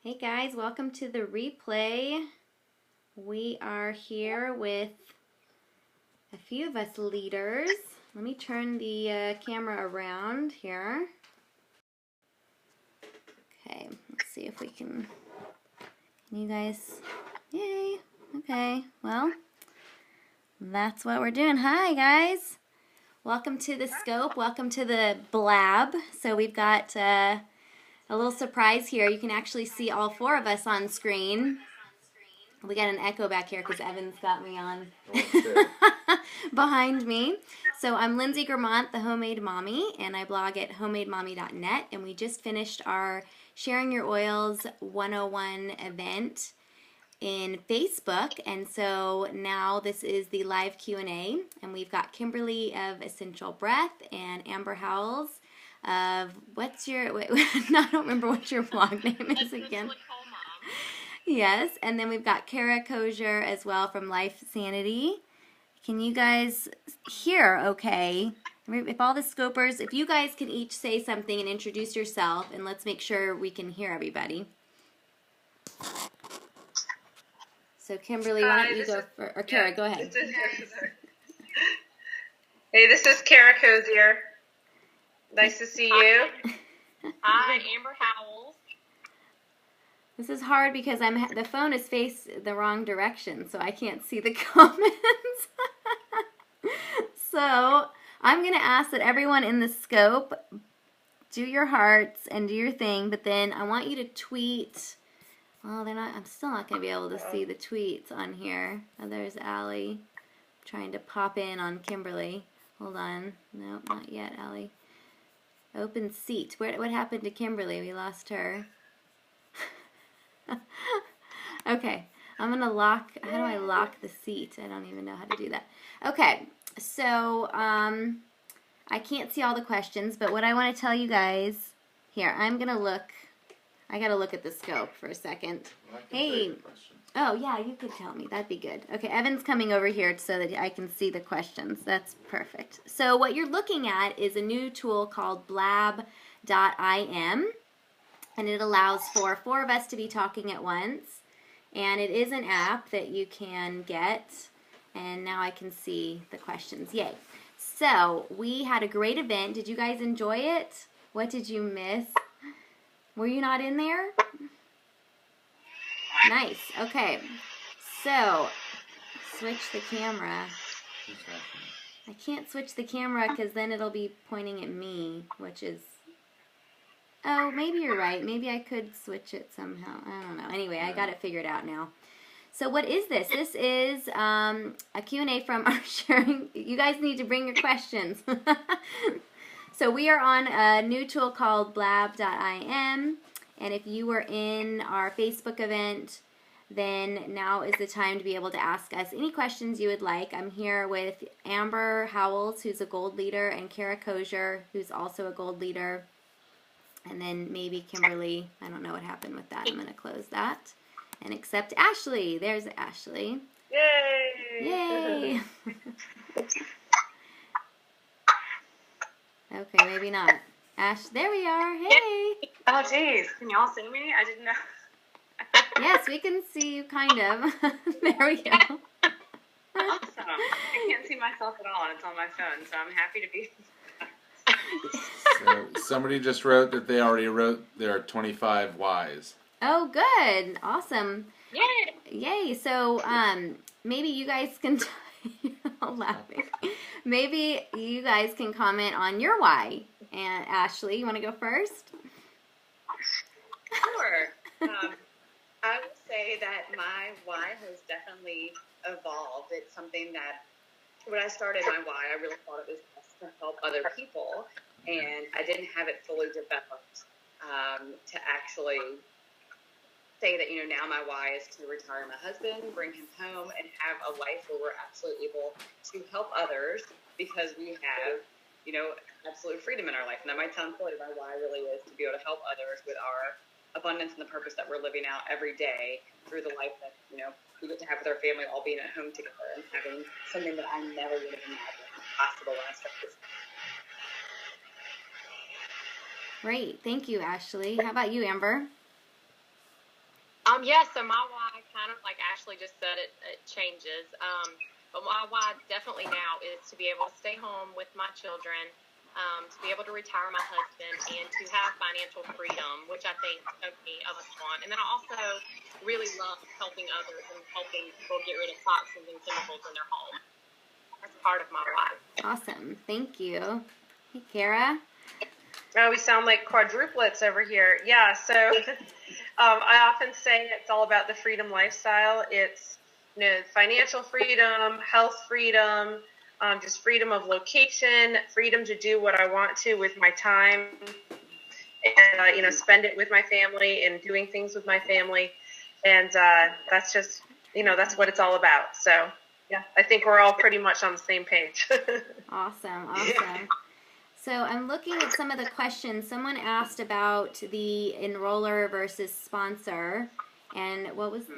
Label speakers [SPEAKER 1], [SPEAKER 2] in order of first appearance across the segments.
[SPEAKER 1] Hey guys, welcome to the replay. We are here with a few of us leaders. Let me turn the camera around here. Okay, let's see if we can you guys, yay, okay, well, that's what we're doing. Hi guys, welcome to the scope, welcome to the blab. So we've got a little surprise here. You can actually see all four of us on screen. We got an echo back here because Evan's got me on behind me. So I'm Lindsay Grammont, the Homemade Mommy, and I blog at homemademommy.net. And we just finished our Sharing Your Oils 101 event in Facebook. And so now this is the live Q&A. And we've got Kimberly of Essential Breath and Amber Howells of, what's your, wait, I don't remember what your blog name is again. Yes, and then we've got Kara Kosher as well from Life Sanity. Can you guys hear okay? If all the scopers, if you guys can each say something and introduce yourself, and let's make sure we can hear everybody. So Kimberly, why don't you go for, or Kara, go ahead.
[SPEAKER 2] Hey, this is Kara Kosier. Nice to see you.
[SPEAKER 3] Hi, Amber Howells.
[SPEAKER 1] This is hard because the phone is faced the wrong direction, so I can't see the comments. So I'm going to ask that everyone in the scope do your hearts and do your thing, but then I want you to tweet. Well, I'm still not going to be able to see the tweets on here. Oh, there's Allie trying to pop in on Kimberly. Hold on. Nope, not yet, Allie. Open seat. What happened to Kimberly? We lost her. Okay, I'm gonna lock. How do I lock the seat? I don't even know how to do that. Okay, so I can't see all the questions, but what I want to tell you guys here, I'm gonna look. I gotta look at the scope for a second. Hey, oh yeah, you could tell me. That'd be good. Okay, Evan's coming over here so that I can see the questions. That's perfect. So what you're looking at is a new tool called blab.im. And it allows for four of us to be talking at once. And it is an app that you can get. And now I can see the questions. Yay. So we had a great event. Did you guys enjoy it? What did you miss? Were you not in there? Nice. Okay. So switch the camera. I can't switch the camera because then it'll be pointing at me, which is... Oh, maybe you're right. Maybe I could switch it somehow. I don't know. Anyway, I got it figured out now. So what is this? This is a Q&A from our sharing. You guys need to bring your questions. So we are on a new tool called blab.im. And if you were in our Facebook event, then now is the time to be able to ask us any questions you would like. I'm here with Amber Howells, who's a gold leader, and Kara Kosher, who's also a gold leader. And then maybe Kimberly. I don't know what happened with that. I'm going to close that and accept Ashley. There's Ashley.
[SPEAKER 2] Yay!
[SPEAKER 1] Yay! Okay, maybe not. Ash, there we are. Hey!
[SPEAKER 3] Oh, geez. Can y'all see me? I didn't know.
[SPEAKER 1] Yes, we can see you kind of. There we go.
[SPEAKER 3] Awesome. I can't see myself at all, and it's on my phone, so I'm happy to be
[SPEAKER 4] So somebody just wrote that they already wrote their 25 whys.
[SPEAKER 1] Oh, good. Awesome.
[SPEAKER 3] Yay!
[SPEAKER 1] Yay. So maybe you guys can... I'm laughing. Maybe you guys can comment on your why. And Ashley, you want to go first?
[SPEAKER 2] Sure. I would say that my why has definitely evolved. It's something that when I started my why, I really thought it was best to help other people, and I didn't have it fully developed to actually say that, now my why is to retire my husband, bring him home, and have a life where we're absolutely able to help others because we have, absolute freedom in our life. And that might sound silly, but my why really is to be able to help others with our abundance and the purpose that we're living out every day through the life that, we get to have with our family, all being at home together and having something that I never would have imagined possible when I started this.
[SPEAKER 1] Great. Thank you, Ashley. How about you, Amber?
[SPEAKER 5] Yeah, so my why, kind of like Ashley just said, it changes. But my why definitely now is to be able to stay home with my children, to be able to retire my husband, and to have financial freedom, which I think so many of us want. And then I also really love helping others and helping people get rid of toxins and chemicals in their home. That's part of my why.
[SPEAKER 1] Awesome. Thank you. Hey, Kara.
[SPEAKER 6] Oh, we sound like quadruplets over here. Yeah, so I often say it's all about the freedom lifestyle. It's, financial freedom, health freedom, just freedom of location, freedom to do what I want to with my time, and, spend it with my family and doing things with my family. And that's just, that's what it's all about. So, yeah, I think we're all pretty much on the same page.
[SPEAKER 1] Awesome. So I'm looking at some of the questions. Someone asked about the enroller versus sponsor. And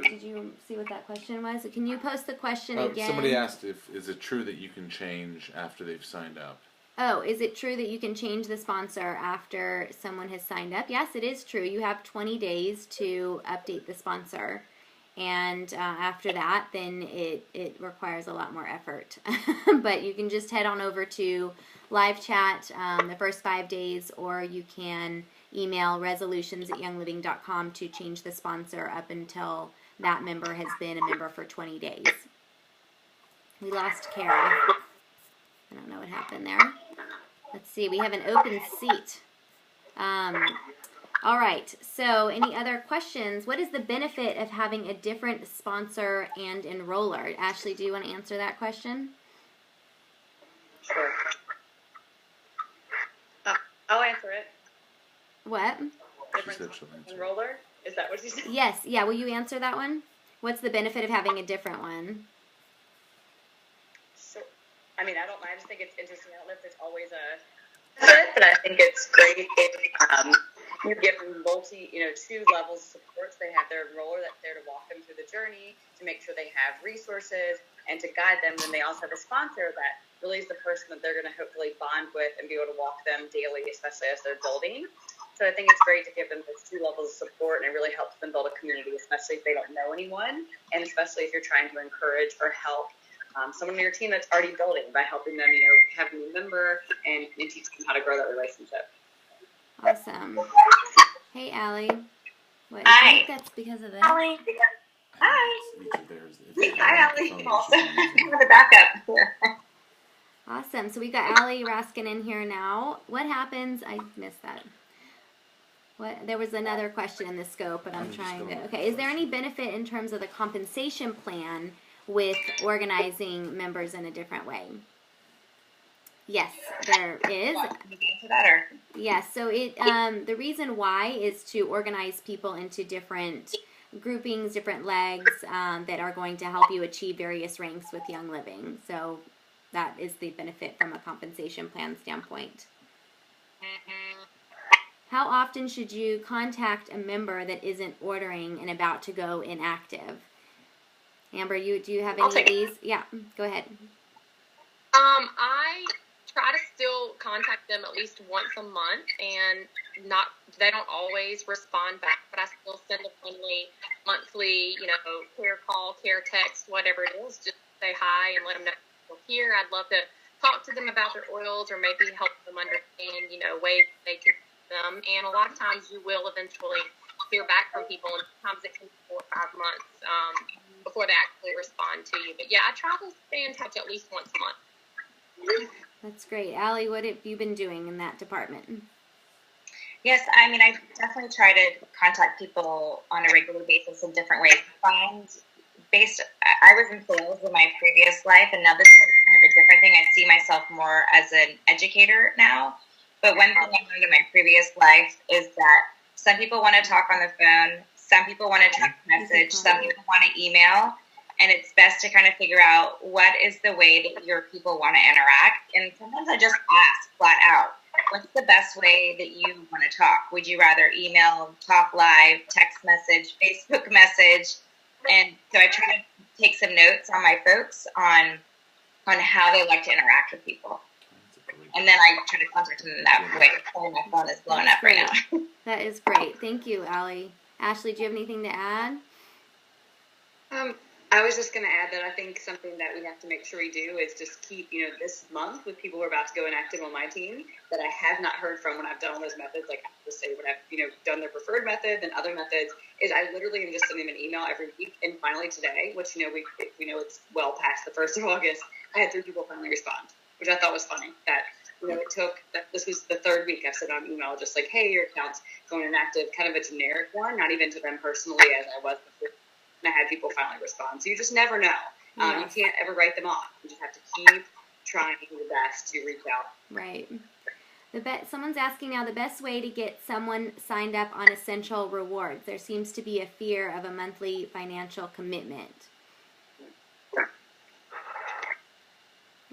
[SPEAKER 1] did you see what that question was? Can you post the question again?
[SPEAKER 4] Somebody asked is it true that you can change after they've signed up?
[SPEAKER 1] Oh, is it true that you can change the sponsor after someone has signed up? Yes, it is true. You have 20 days to update the sponsor. And after that, then it requires a lot more effort. But you can just head on over to live chat the first 5 days, or you can email resolutions@youngliving.com to change the sponsor up until that member has been a member for 20 days. We lost Kara. I don't know what happened there. Let's see. We have an open seat. All right, so any other questions? What is the benefit of having a different sponsor and enroller? Ashley, do you want to answer that question?
[SPEAKER 2] Sure. I'll answer it.
[SPEAKER 1] What?
[SPEAKER 2] Different enroller? Is that what you said?
[SPEAKER 1] Yes, yeah, will you answer that one? What's the benefit of having a different one?
[SPEAKER 3] So, I mean, I just think it's interesting. I don't know if there's always but I think it's great if you give them two levels of support. So they have their enroller that's there to walk them through the journey, to make sure they have resources, and to guide them. Then they also have a sponsor that really is the person that they're going to hopefully bond with and be able to walk them daily, especially as they're building. So I think it's great to give them those two levels of support, and it really helps them build a community, especially if they don't know anyone, and especially if you're trying to encourage or help someone on your team that's already building by helping them, have a new member and teach them how to grow that relationship.
[SPEAKER 1] Awesome. Hey, Allie. What,
[SPEAKER 5] Hi.
[SPEAKER 1] I think that's because of this.
[SPEAKER 5] Allie. Hi.
[SPEAKER 4] Hi,
[SPEAKER 5] Allie. For the backup.
[SPEAKER 1] Awesome. So we got Allie Raskin in here now. What happens? I missed that. There was another question in the scope, but I'm trying to. Okay. Is there any benefit in terms of the compensation plan with organizing members in a different way? Yes, there is. Yes, so the reason why is to organize people into different groupings, different legs that are going to help you achieve various ranks with Young Living. So that is the benefit from a compensation plan standpoint. How often should you contact a member that isn't ordering and about to go inactive? Amber, do you have any of these? Yeah, go ahead.
[SPEAKER 5] I try to still contact them at least once a month, and they don't always respond back, but I still send a friendly monthly, care call, care text, whatever it is, just say hi and let them know we're here. I'd love to talk to them about their oils, or maybe help them understand, ways they can use them. And a lot of times you will eventually hear back from people, and sometimes it can be 4 or 5 months before they actually respond to you. But yeah, I try to stay in touch at least once a month.
[SPEAKER 1] That's great. Allie, what have you been doing in that department?
[SPEAKER 7] Yes, I definitely try to contact people on a regular basis in different ways. I was in sales in my previous life, and now this is kind of a different thing. I see myself more as an educator now. But one thing I learned in my previous life is that some people want to talk on the phone, some people want to text message, some people want to email, and it's best to kind of figure out what is the way that your people want to interact. And sometimes I just ask flat out, what's the best way that you want to talk? Would you rather email, talk live, text message, Facebook message? And so I try to take some notes on my folks on how they like to interact with people. And then I try to contact them that way. My phone is blowing up right now.
[SPEAKER 1] That is great. Thank you, Allie. Ashley, do you have anything to add?
[SPEAKER 3] I was just going to add that I think something that we have to make sure we do is just keep, this month with people who are about to go inactive on my team that I have not heard from when I've done all those methods, like I just say when I've, done their preferred method and other methods, is I literally am just sending them an email every week. And finally today, which, we know it's well past the 1st of August, I had 3 people finally respond, which I thought was funny that, it took, this was the 3rd week I've sent on email, just like, hey, your account's going inactive, kind of a generic one, not even to them personally as I was before. And I had people finally respond. So you just never know. You can't ever write them off. You just have to keep trying your best to reach out.
[SPEAKER 1] Right. Someone's asking now the best way to get someone signed up on Essential Rewards. There seems to be a fear of a monthly financial commitment.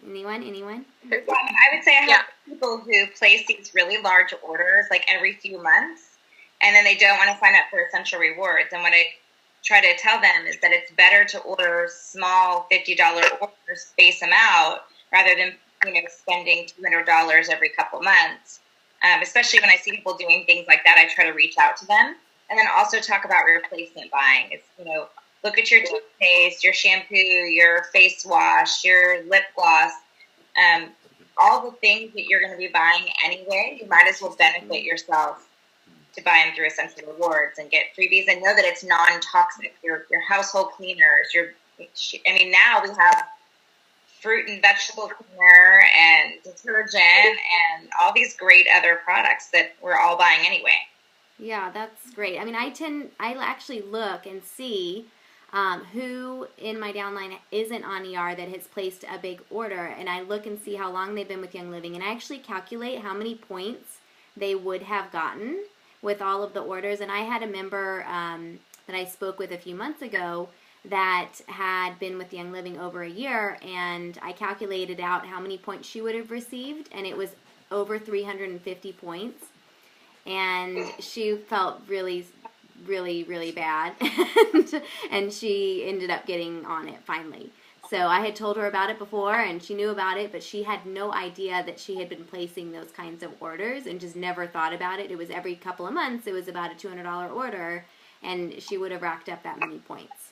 [SPEAKER 1] Anyone?
[SPEAKER 7] Well, I would say I have people who place these really large orders like every few months, and then they don't want to sign up for Essential Rewards. And what I try to tell them is that it's better to order small $50 orders, space them out, rather than spending $200 every couple months. Especially when I see people doing things like that, I try to reach out to them, and then also talk about replacement buying. It's look at your toothpaste, your shampoo, your face wash, your lip gloss, all the things that you're going to be buying anyway. You might as well benefit yourself to buy them through Essential Rewards and get freebies, and know that it's non-toxic. Your household cleaners, now we have fruit and vegetable cleaner and detergent and all these great other products that we're all buying anyway.
[SPEAKER 1] Yeah, that's great. I actually look and see who in my downline isn't on ER that has placed a big order, and I look and see how long they've been with Young Living, and I actually calculate how many points they would have gotten with all of the orders. And I had a member that I spoke with a few months ago that had been with Young Living over a year, and I calculated out how many points she would have received, and it was over 350 points. And she felt really, really, really bad, and she ended up getting on it finally. So I had told her about it before, and she knew about it, but she had no idea that she had been placing those kinds of orders and just never thought about it. It was every couple of months. It was about a $200 order, and she would have racked up that many points.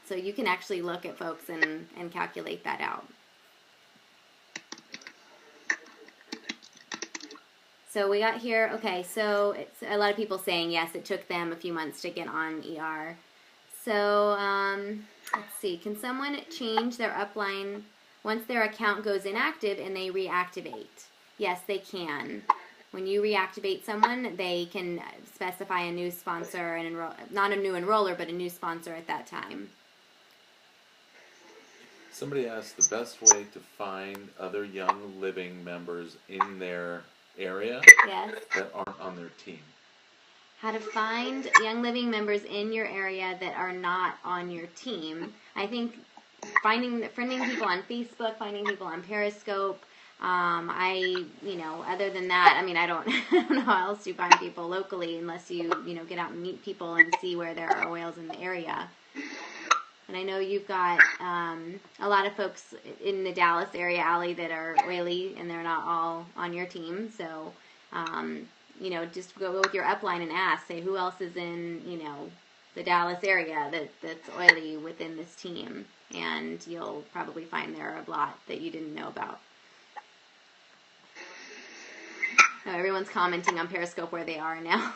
[SPEAKER 1] So you can actually look at folks and calculate that out. So we got here, okay, so it's a lot of people saying, yes, it took them a few months to get on ER. So, let's see, can someone change their upline once their account goes inactive and they reactivate? Yes, they can. When you reactivate someone, they can specify a new sponsor and not a new enroller, but a new sponsor at that time.
[SPEAKER 4] Somebody asked the best way to find other Young Living members in their area that aren't on their team.
[SPEAKER 1] How to find Young Living members in your area that are not on your team. I think friending people on Facebook, finding people on Periscope. Other than that, I don't know how else you find people locally unless you get out and meet people and see where there are oils in the area. And I know you've got a lot of folks in the Dallas area, Allie, that are oily, and they're not all on your team. So, just go with your upline and ask, say, who else is in, the Dallas area that's oily within this team? And you'll probably find there are a lot that you didn't know about. Oh, everyone's commenting on Periscope where they are now.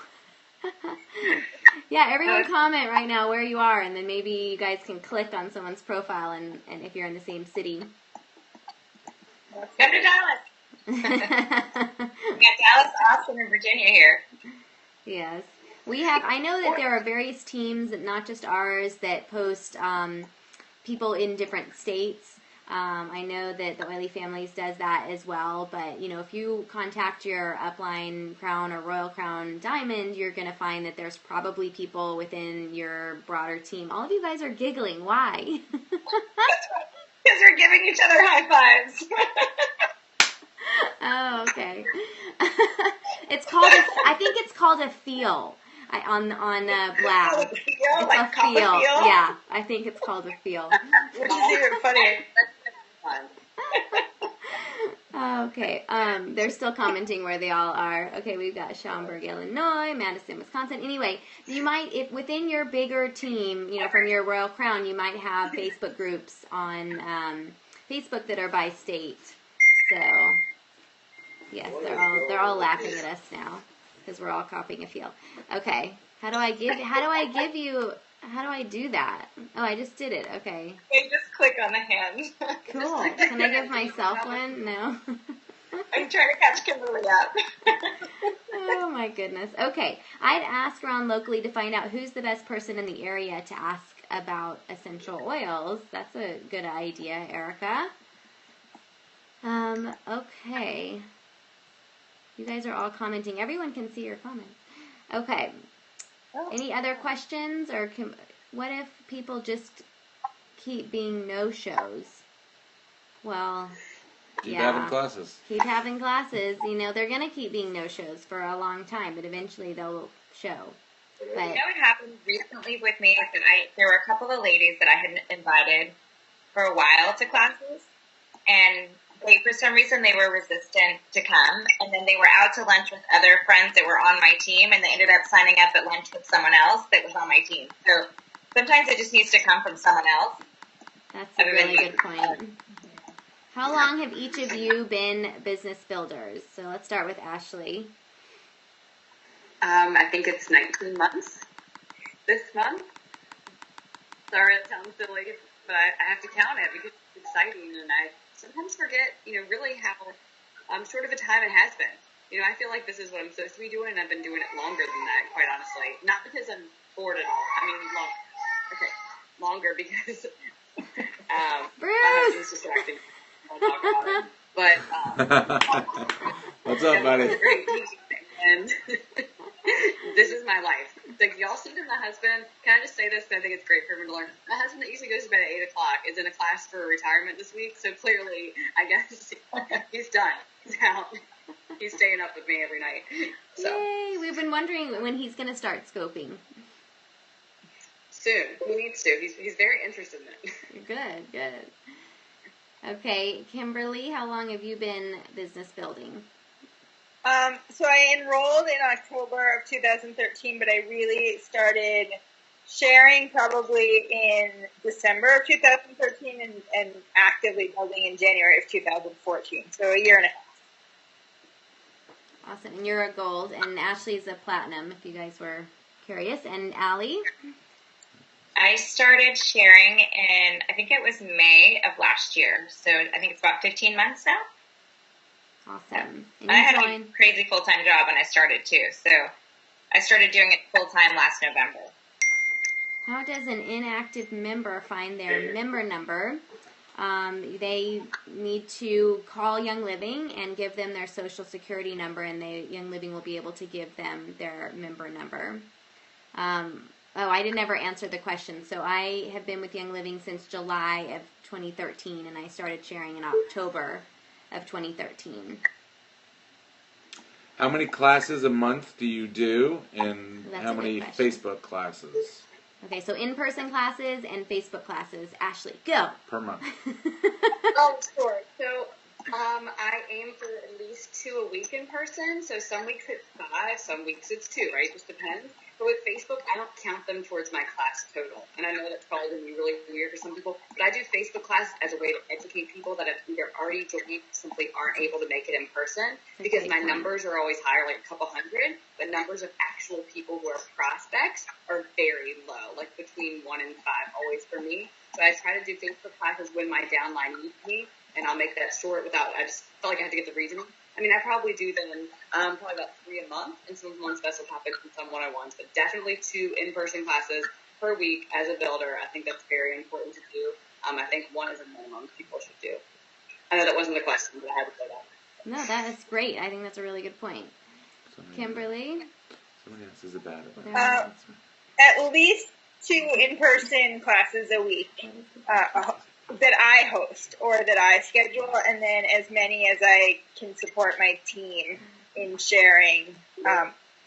[SPEAKER 1] Yeah, everyone comment right now where you are, and then maybe you guys can click on someone's profile and if you're in the same city.
[SPEAKER 7] Come to Dallas. We got Dallas, Austin, and Virginia here.
[SPEAKER 1] Yes. I know that there are various teams, not just ours, that post people in different states. I know that the Oily Families does that as well, but, if you contact your upline Crown or Royal Crown Diamond, you're going to find that there's probably people within your broader team. All of you guys are giggling. Why?
[SPEAKER 7] Because we're giving each other high fives.
[SPEAKER 1] Oh, okay. I think it's called a feel. On Blab. It's
[SPEAKER 7] like
[SPEAKER 1] a feel. Yeah, I think it's called a feel.
[SPEAKER 7] Which is even funnier.
[SPEAKER 1] Oh Okay, they're still commenting where they all are. Okay, we've got Schaumburg, Illinois, Madison, Wisconsin. Anyway, you might, if within your bigger team, from your Royal Crown, you might have Facebook groups on Facebook that are by state. So, yes, they're all laughing at us now because we're all copying a field. Okay, how do I do that? Oh, I just did it. Okay.
[SPEAKER 7] You just click on the hand.
[SPEAKER 1] Cool. Can I give myself one? No.
[SPEAKER 7] I'm trying to catch Kimberly up.
[SPEAKER 1] Oh my goodness. Okay. I'd ask around locally to find out who's the best person in the area to ask about essential oils. That's a good idea, Erica. Okay. You guys are all commenting. Everyone can see your comments. Okay. Any other questions, or what if people just keep being no-shows? Well,
[SPEAKER 4] keep having classes.
[SPEAKER 1] Keep having classes. They're going to keep being no-shows for a long time, but eventually they'll show. But
[SPEAKER 7] what happened recently with me is that there were a couple of ladies that I had invited for a while to classes, and for some reason they were resistant to come, and then they were out to lunch with other friends that were on my team, and they ended up signing up at lunch with someone else that was on my team. So sometimes it just needs to come from someone else.
[SPEAKER 1] That's a really good point. How long have each of you been business builders? So let's start with Ashley.
[SPEAKER 3] I think it's 19 months this month. Sorry, it sounds silly, but I have to count it because it's exciting, and I sometimes forget, really how short of a time it has been. I feel like this is what I'm supposed to be doing, and I've been doing it longer than that, quite honestly. Not because I'm bored at all. I mean, longer because my husband's distracting. I'll talk about it. But
[SPEAKER 4] what's up, buddy?
[SPEAKER 3] Great teaching, and this is my life. Like, y'all see that my husband, can I just say this, because I think it's great for everyone to learn. My husband that usually goes to bed at 8 o'clock is in a class for retirement this week, so clearly, I guess, he's done. He's out. He's staying up with me every night. So.
[SPEAKER 1] Yay! We've been wondering when he's going to start scoping.
[SPEAKER 3] Soon. He needs to. He's very interested in it.
[SPEAKER 1] Good. Okay, Kimberly, how long have you been business building?
[SPEAKER 8] So I enrolled in October of 2013, but I really started sharing probably in December of 2013 and actively building in January of 2014. So a year and a half.
[SPEAKER 1] Awesome. And you're a gold, and Ashley's a platinum, if you guys were curious. And Allie?
[SPEAKER 7] I started sharing in, I think it was May of last year. So I think it's about 15 months now.
[SPEAKER 1] Awesome.
[SPEAKER 7] And I had a crazy full-time job when I started too, so I started doing it full-time last November.
[SPEAKER 1] How does an inactive member find their member number? They need to call Young Living and give them their social security number, and Young Living will be able to give them their member number. I didn't ever answer the question. So I have been with Young Living since July of 2013, and I started sharing in October of 2013.
[SPEAKER 4] How many classes a month do you do, and
[SPEAKER 1] That's
[SPEAKER 4] how
[SPEAKER 1] a good
[SPEAKER 4] many
[SPEAKER 1] question.
[SPEAKER 4] Facebook classes
[SPEAKER 1] Okay, so in-person classes and Facebook classes. Ashley, go.
[SPEAKER 4] per month?
[SPEAKER 3] Oh, sure. So I aim for at least 2 a week in person. So some weeks it's 5, some weeks it's 2, right? Just depends. But with Facebook, I don't count them towards my class total. And I know that's probably going to be really weird for some people, but I do Facebook classes as a way to educate people that have either already joined or simply aren't able to make it in person, because my numbers are always higher, like a couple hundred. The numbers of actual people who are prospects are very low, like between 1 and 5 always for me. So I try to do Facebook classes when my downline needs me, and I'll make that short I just felt like I had to get the reasoning. I mean, I probably do them probably about 3 a month, and some on special topics and some one-on-ones, but definitely 2 in-person classes per week as a builder. I think that's very important to do. I think 1 is a minimum people should do. I know that wasn't the question, but I had to say that.
[SPEAKER 1] No, that is great. I think that's a really good point. Kimberly?
[SPEAKER 4] Somebody else is a bad one.
[SPEAKER 8] At least 2 in-person classes a week that I host or that I schedule, and then as many as I can support my team in sharing.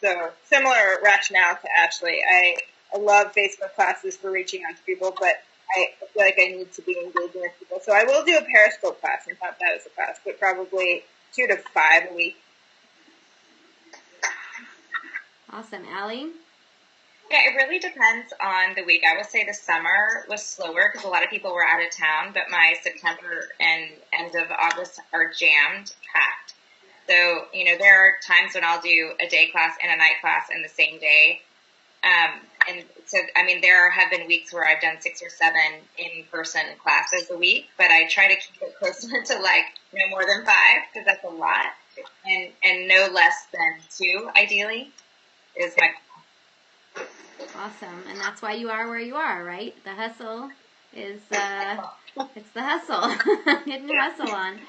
[SPEAKER 8] So similar rationale to Ashley. I love Facebook classes for reaching out to people, but I feel like I need to be engaging with people. So I will do a Periscope class and count that as a class, but probably 2 to 5 a week.
[SPEAKER 1] Awesome. Allie?
[SPEAKER 7] Yeah, it really depends on the week. I will say the summer was slower because a lot of people were out of town, but my September and end of August are jammed packed. So, there are times when I'll do a day class and a night class in the same day. And so, there have been weeks where I've done 6 or 7 in-person classes a week, but I try to keep it closer to no more than 5 because that's a lot, and no less than 2 ideally is my.
[SPEAKER 1] Awesome. And that's why you are where you are, right? The hustle is, it's the hustle. Getting your hustle on.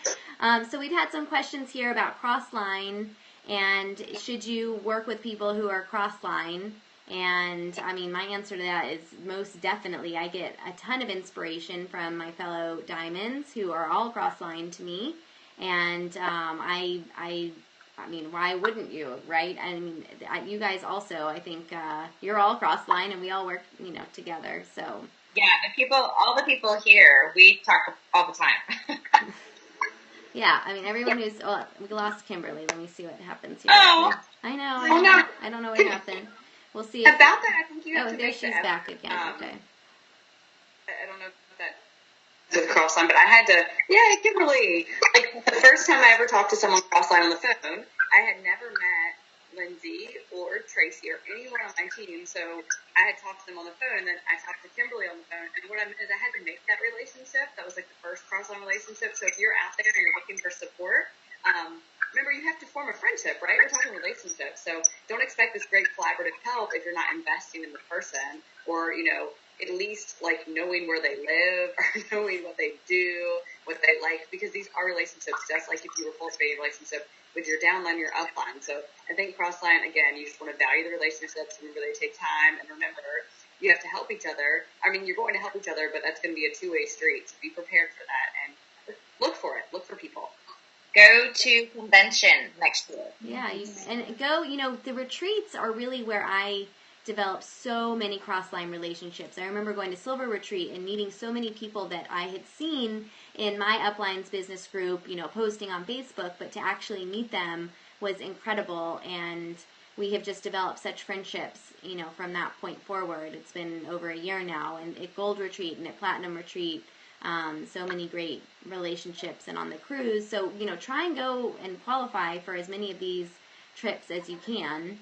[SPEAKER 1] So we've had some questions here about crossline, and should you work with people who are crossline? And, my answer to that is most definitely. I get a ton of inspiration from my fellow diamonds who are all crossline to me. And why wouldn't you, right? You guys also, I think you're all crossline, and we all work, together. So
[SPEAKER 7] yeah, all the people here, we talk all the time.
[SPEAKER 1] Yeah, everyone who's. Oh, we lost Kimberly. Let me see what happens here.
[SPEAKER 7] Oh,
[SPEAKER 1] I know. I don't know what happened. We'll see.
[SPEAKER 3] About that, I think you have to
[SPEAKER 1] there
[SPEAKER 3] make
[SPEAKER 1] she's
[SPEAKER 3] the
[SPEAKER 1] back again. Okay.
[SPEAKER 3] I don't know if that's the crossline, but I had to. Yeah, Kimberly. The first time I ever talked to someone crossline on the phone, I had never met Lindsay or Tracy or anyone on my team, so I had talked to them on the phone, and then I talked to Kimberly on the phone, and what I meant is I had to make that relationship. That was the first crossline relationship. So if you're out there and you're looking for support, remember, you have to form a friendship, right? We're talking relationships. So don't expect this great collaborative help if you're not investing in the person, or, at least knowing where they live or knowing what they do, what they like, because these are relationships, just like if you were cultivating a relationship with your downline, your upline. So I think crossline, again, you just want to value the relationships. Remember, they take time, and remember, you have to help each other. You're going to help each other, but that's going to be a two-way street. So be prepared for that and look for it. Look for people.
[SPEAKER 7] Go to convention next year.
[SPEAKER 1] Yeah, the retreats are really where I developed so many cross-line relationships. I remember going to Silver Retreat and meeting so many people that I had seen in my uplines business group, posting on Facebook, but to actually meet them was incredible, and we have just developed such friendships, from that point forward. It's been over a year now, and at Gold Retreat and at Platinum Retreat, so many great relationships, and on the cruise. So, try and go and qualify for as many of these trips as you can.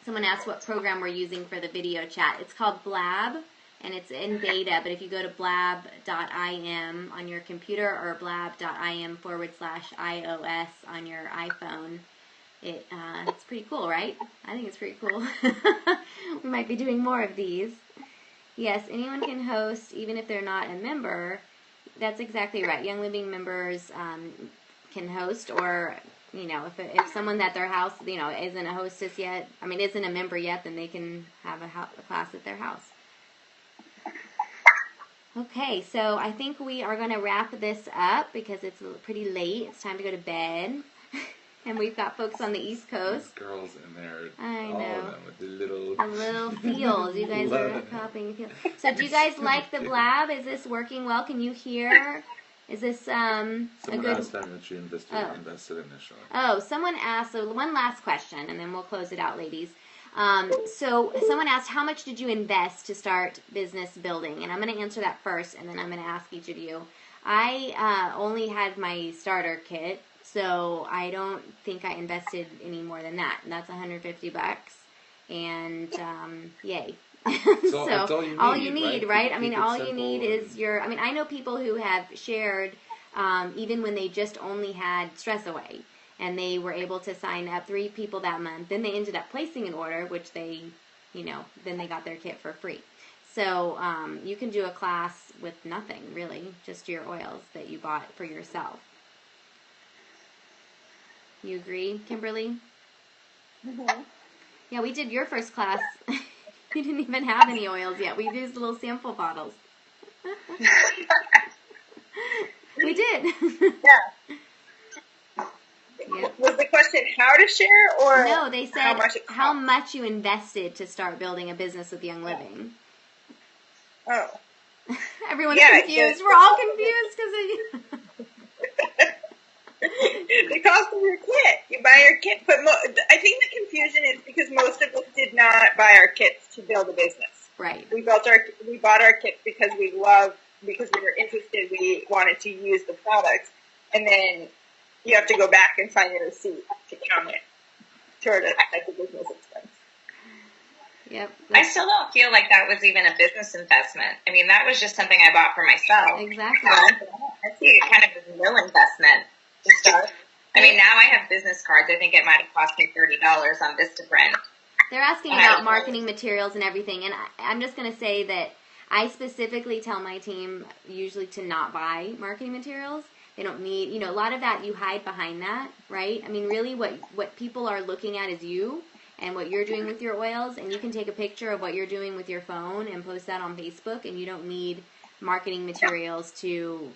[SPEAKER 1] Someone asked what program we're using for the video chat. It's called Blab, and it's in beta, but if you go to blab.im on your computer or blab.im/iOS on your iPhone, it's pretty cool, right? I think it's pretty cool. We might be doing more of these. Yes, anyone can host, even if they're not a member. That's exactly right. Young Living members can host, or if someone at their house, isn't a hostess yet, isn't a member yet, then they can have a class at their house. Okay, so I think we are going to wrap this up because it's pretty late. It's time to go to bed. And we've got folks on the East Coast.
[SPEAKER 4] These girls in there,
[SPEAKER 1] I know.
[SPEAKER 4] all of them with the little
[SPEAKER 1] feels. You guys are copying feels. So do you guys like the Blab? Is this working well? Can you hear? Is this
[SPEAKER 4] Someone
[SPEAKER 1] a good...
[SPEAKER 4] asked how much you invested initially.
[SPEAKER 1] Oh, someone asked, so one last question, and then we'll close it out, ladies. So someone asked, how much did you invest to start business building? And I'm going to answer that first, and then I'm going to ask each of you. I only had my starter kit, so I don't think I invested any more than that. And that's $150, and yay.
[SPEAKER 4] So that's all you need,
[SPEAKER 1] right? All
[SPEAKER 4] simple
[SPEAKER 1] you need is I know people who have shared, even when they just only had Stress Away, and they were able to sign up 3 people that month. Then they ended up placing an order, which they, then they got their kit for free. So you can do a class with nothing, really, just your oils that you bought for yourself. You agree, Kimberly?
[SPEAKER 8] Mm-hmm.
[SPEAKER 1] Yeah, we did your first class. We didn't even have any oils yet. We used little sample bottles. We did.
[SPEAKER 8] Yeah. Was the question how to share, or
[SPEAKER 1] no? They said
[SPEAKER 8] how
[SPEAKER 1] much you invested to start building a business with Young Living.
[SPEAKER 8] Oh.
[SPEAKER 1] Everyone's confused. We're all confused because
[SPEAKER 8] I think the confusion is because most of us did not buy our kits to build a business.
[SPEAKER 1] Right.
[SPEAKER 8] We bought our kits because we were interested, we wanted to use the products, and then you have to go back and find a receipt to count it toward it as a business expense.
[SPEAKER 1] Yep.
[SPEAKER 7] I still don't feel like that was even a business investment. I mean, that was just something I bought for myself.
[SPEAKER 1] Exactly.
[SPEAKER 7] I see it kind of as no investment to start. I mean, now I have business cards. I think it might have cost me $30 on Vistaprint.
[SPEAKER 1] They're asking about marketing materials and everything, and I'm just going to say that I specifically tell my team usually to not buy marketing materials. They don't need, a lot of that you hide behind that, right? I mean, really what people are looking at is you and what you're doing with your oils, and you can take a picture of what you're doing with your phone and post that on Facebook, and you don't need marketing materials to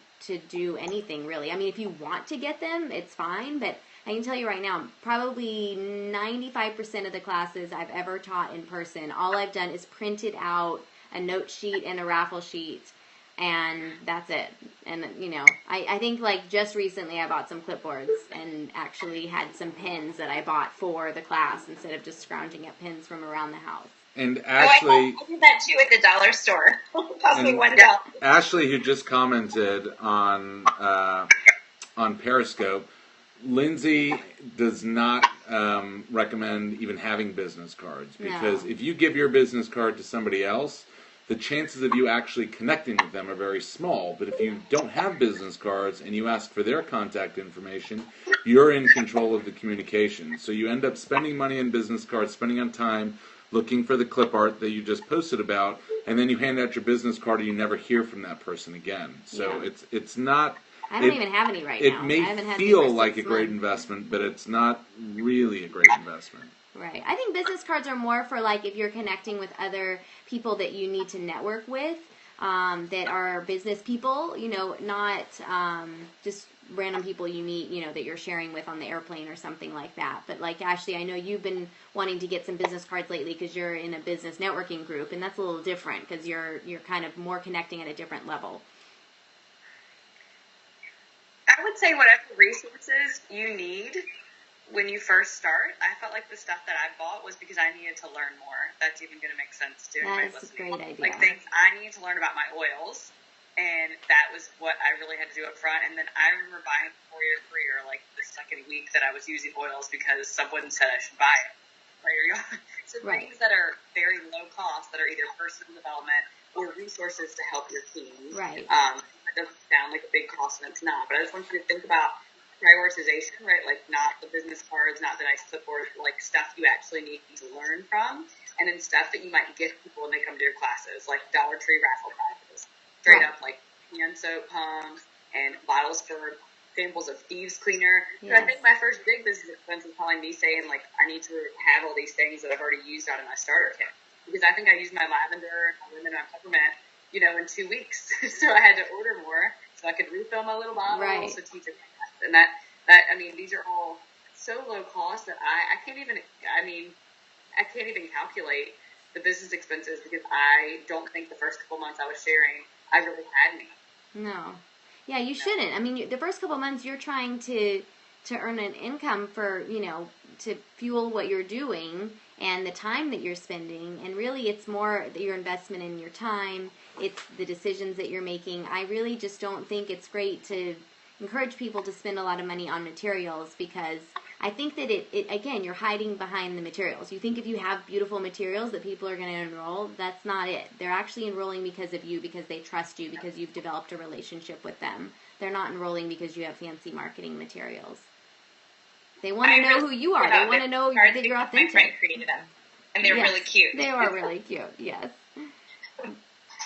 [SPEAKER 1] do anything, really. I mean, if you want to get them, it's fine, but I can tell you right now, probably 95% of the classes I've ever taught in person, all I've done is printed out a note sheet and a raffle sheet, and that's it. And, I think, like, just recently I bought some clipboards and actually had some pins that I bought for the class instead of just scrounging up pins from around the house.
[SPEAKER 4] And Ashley...
[SPEAKER 7] I did that, too, at the dollar store. It cost me $1.
[SPEAKER 4] Ashley, who just commented on Periscope, Lindsay does not recommend even having business cards, because if you give your business card to somebody else, the chances of you actually connecting with them are very small. But if you don't have business cards and you ask for their contact information, you're in control of the communication. So you end up spending money on business cards, spending on time looking for the clip art that you just posted about, and then you hand out your business card and you never hear from that person again. So it's not...
[SPEAKER 1] I don't even have any right now.
[SPEAKER 4] It may feel like a great investment, but it's not really a great investment.
[SPEAKER 1] Right. I think business cards are more for, like, if you're connecting with other people that you need to network with, that are business people, not just random people you meet, that you're sharing with on the airplane or something like that. But, like, Ashley, I know you've been wanting to get some business cards lately because you're in a business networking group, and that's a little different because you're kind of more connecting at a different level.
[SPEAKER 3] I would say whatever resources you need when you first start. I felt like the stuff that I bought was because I needed to learn more. That's even going to make sense to anybody listening.
[SPEAKER 1] That's a great idea.
[SPEAKER 3] Like, things I needed to learn about my oils, and that was what I really had to do up front. And then I remember buying the 4-year career like the second week that I was using oils because someone said I should buy it. So things that are very low cost, that are either personal development or resources to help your team.
[SPEAKER 1] Right.
[SPEAKER 3] It doesn't sound like a big cost, and it's not. But I just want you to think about prioritization, right? Like, not the business cards, not the nice clipboard, like stuff you actually need to learn from, and then stuff that you might give people when they come to your classes, like Dollar Tree raffle prizes, straight up like hand soap pumps and bottles for samples of thieves cleaner. So I think my first big business expense was probably me saying, like, I need to have all these things that I've already used out of my starter kit, because I think I used my lavender, my lemon, and my peppermint, in 2 weeks. So I had to order more so I could refill my little bottles to teach it. And that I mean, these are all so low cost that I can't even calculate the business expenses, because I don't think the first couple months I was sharing, I really had any.
[SPEAKER 1] No. Yeah, you shouldn't. I mean, the first couple months you're trying to earn an income for, to fuel what you're doing and the time that you're spending. And really, it's more your investment in your time. It's the decisions that you're making. I really just don't think it's great to encourage people to spend a lot of money on materials, because I think that it again, you're hiding behind the materials. You think if you have beautiful materials that people are going to enroll, that's not it. They're actually enrolling because of you, because they trust you, because you've developed a relationship with them. They're not enrolling because you have fancy marketing materials. They want to know who you are. They want to know that you're authentic.
[SPEAKER 7] My friend created them, and they were really cute.
[SPEAKER 1] They are really cute, yes.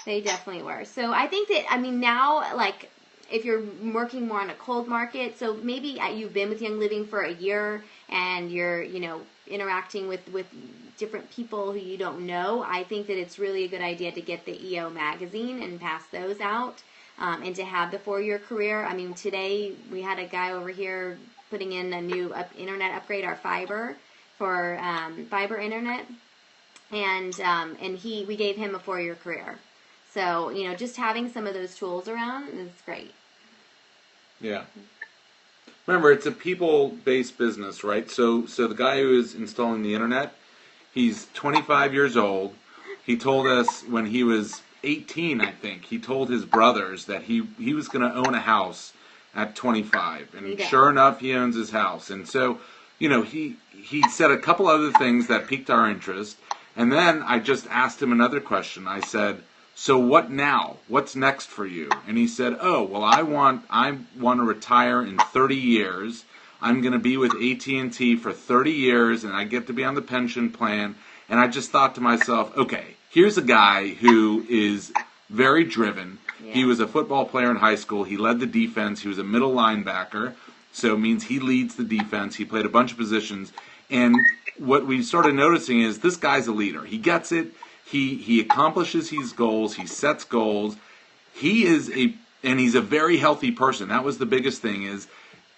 [SPEAKER 1] They definitely were. So I think that, now, like, if you're working more on a cold market, so maybe you've been with Young Living for a year and you're, interacting with different people who you don't know, I think that it's really a good idea to get the EO magazine and pass those out, and to have the 4-year career. I mean, today we had a guy over here putting in a new internet upgrade, our fiber, for fiber internet, and we gave him a 4-year career. So, just having some of those tools around is great.
[SPEAKER 4] Yeah. Remember, it's a people-based business, right? So the guy who is installing the internet, he's 25 years old. He told us when he was 18, I think, he told his brothers that he was going to own a house at 25. And sure enough, he owns his house. And so, he said a couple other things that piqued our interest. And then I just asked him another question. I said, so what now? What's next for you? And he said, oh, well, I want to retire in 30 years. I'm going to be with AT&T for 30 years, and I get to be on the pension plan. And I just thought to myself, okay, here's a guy who is very driven. Yeah. He was a football player in high school. He led the defense. He was a middle linebacker, so it means he leads the defense. He played a bunch of positions. And what we started noticing is this guy's a leader. He gets it. He accomplishes his goals. He sets goals. He's a very healthy person. That was the biggest thing is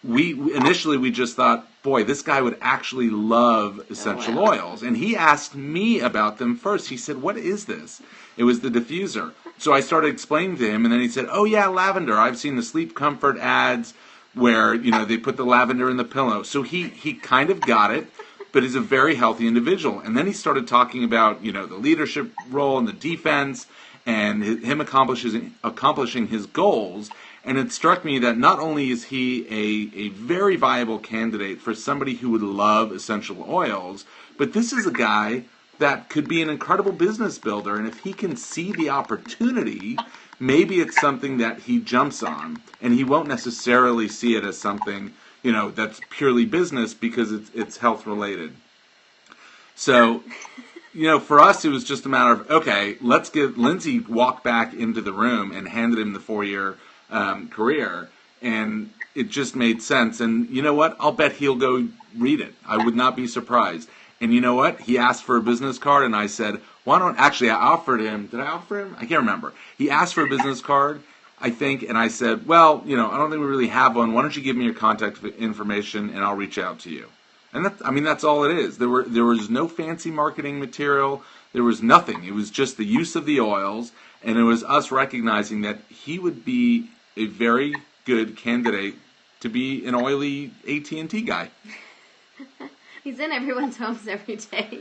[SPEAKER 4] we just thought, boy, this guy would actually love essential oils. And he asked me about them first. He said, what is this? It was the diffuser. So I started explaining to him, and then he said, oh, yeah, lavender. I've seen the Sleep Comfort ads where, they put the lavender in the pillow. So he kind of got it, but he's a very healthy individual. And then he started talking about, the leadership role in the defense and him accomplishing his goals. And it struck me that not only is he a very viable candidate for somebody who would love essential oils, but this is a guy that could be an incredible business builder. And if he can see the opportunity, maybe it's something that he jumps on. And he won't necessarily see it as something, that's purely business because it's health related. So, for us, it was just a matter of, okay, let's get Lindsay walked back into the room and handed him the 4-year career, and it just made sense. And you know what? I'll bet he'll go read it. I would not be surprised. And you know what? He asked for a business card, and I said, I offered him, did I offer him? I can't remember. He asked for a business card, I think, and I said, well, I don't think we really have one. Why don't you give me your contact information, and I'll reach out to you. And that's all it is. There was no fancy marketing material. There was nothing. It was just the use of the oils, and it was us recognizing that he would be a very good candidate to be an oily AT&T guy.
[SPEAKER 1] He's in everyone's homes every day.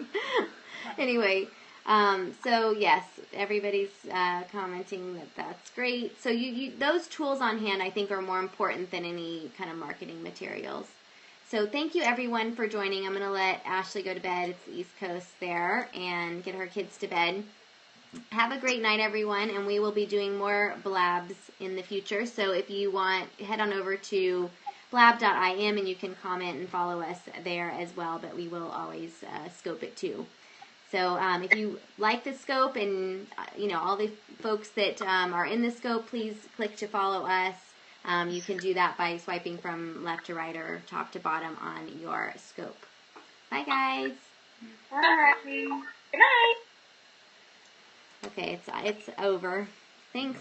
[SPEAKER 1] Anyway, so yes, everybody's commenting that that's great. So you those tools on hand, I think, are more important than any kind of marketing materials. So thank you, everyone, for joining. I'm going to let Ashley go to bed. It's the East Coast there, and get her kids to bed. Have a great night, everyone, and we will be doing more blabs in the future. So if you want, head on over to blab.im, and you can comment and follow us there as well, but we will always scope it too. So if you like the scope and, all the folks that are in the scope, please click to follow us. You can do that by swiping from left to right or top to bottom on your scope. Bye, guys.
[SPEAKER 7] Bye. Good night.
[SPEAKER 1] Okay, it's over. Thanks.